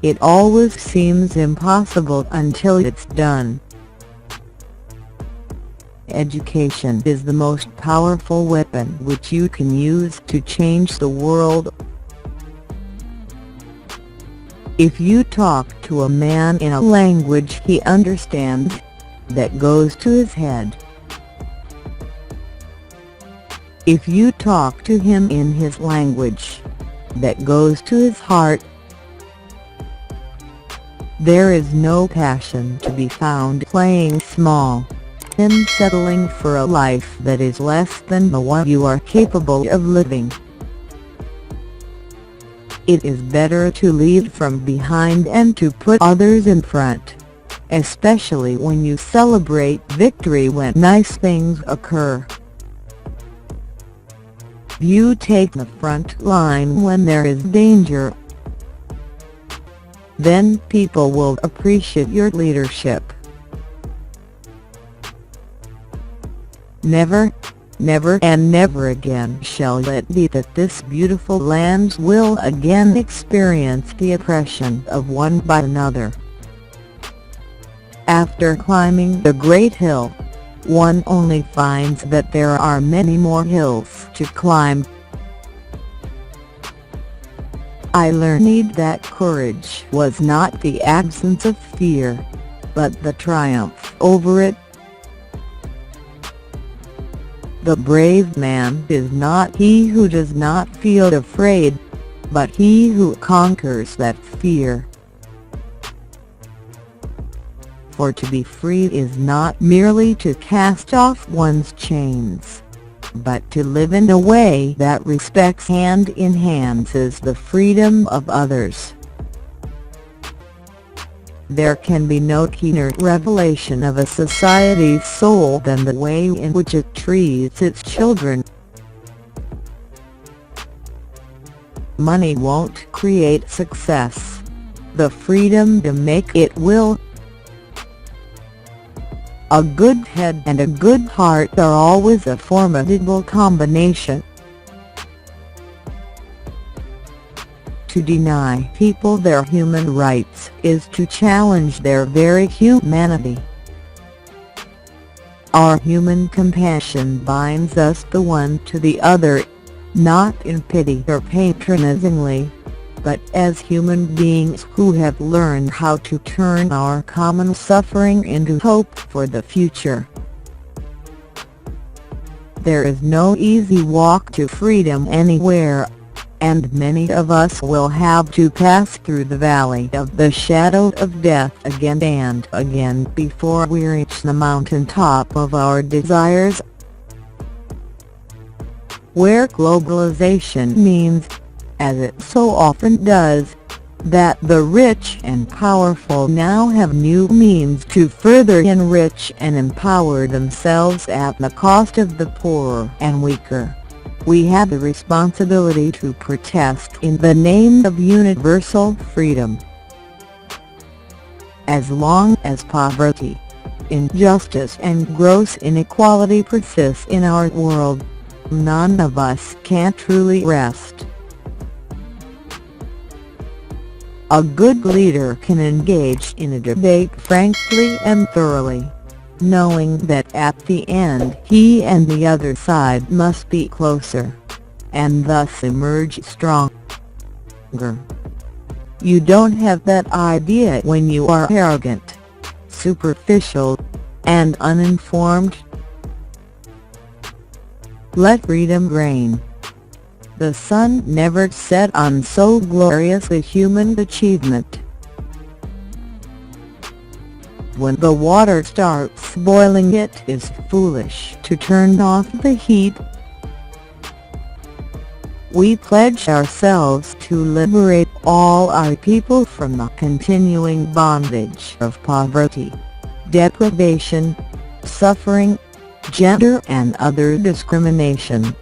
It always seems impossible until it's done. Education is the most powerful weapon which you can use to change the world. If you talk to a man in a language he understands, that goes to his head. If you talk to him in his language, that goes to his heart. There is no passion to be found playing small, in settling for a life that is less than the one you are capable of living. It is better to lead from behind and to put others in front, especially when you celebrate victory when nice things occur. You take the front line when there is danger. Then people will appreciate your leadership. Never, never and never again shall it be that this beautiful land will again experience the oppression of one by another. After climbing the great hill, one only finds that there are many more hills to climb. I learned that courage was not the absence of fear, but the triumph over it. The brave man is not he who does not feel afraid, but he who conquers that fear. For to be free is not merely to cast off one's chains, but to live in a way that respects and enhances the freedom of others. There can be no keener revelation of a society's soul than the way in which it treats its children. Money won't create success. The freedom to make it will. A good head and a good heart are always a formidable combination. To deny people their human rights is to challenge their very humanity. Our human compassion binds us the one to the other, not in pity or patronizingly, but as human beings who have learned how to turn our common suffering into hope for the future. There is no easy walk to freedom anywhere, and many of us will have to pass through the valley of the shadow of death again and again before we reach the mountain top of our desires. Where globalization means, as it so often does, that the rich and powerful now have new means to further enrich and empower themselves at the cost of the poorer and weaker, we have the responsibility to protest in the name of universal freedom. As long as poverty, injustice and gross inequality persist in our world, none of us can truly rest. A good leader can engage in a debate frankly and thoroughly, knowing that at the end he and the other side must be closer, and thus emerge stronger. You don't have that idea when you are arrogant, superficial, and uninformed. Let freedom reign. The sun never set on so glorious a human achievement. When the water starts boiling, it is foolish to turn off the heat. We pledge ourselves to liberate all our people from the continuing bondage of poverty, deprivation, suffering, gender and other discrimination.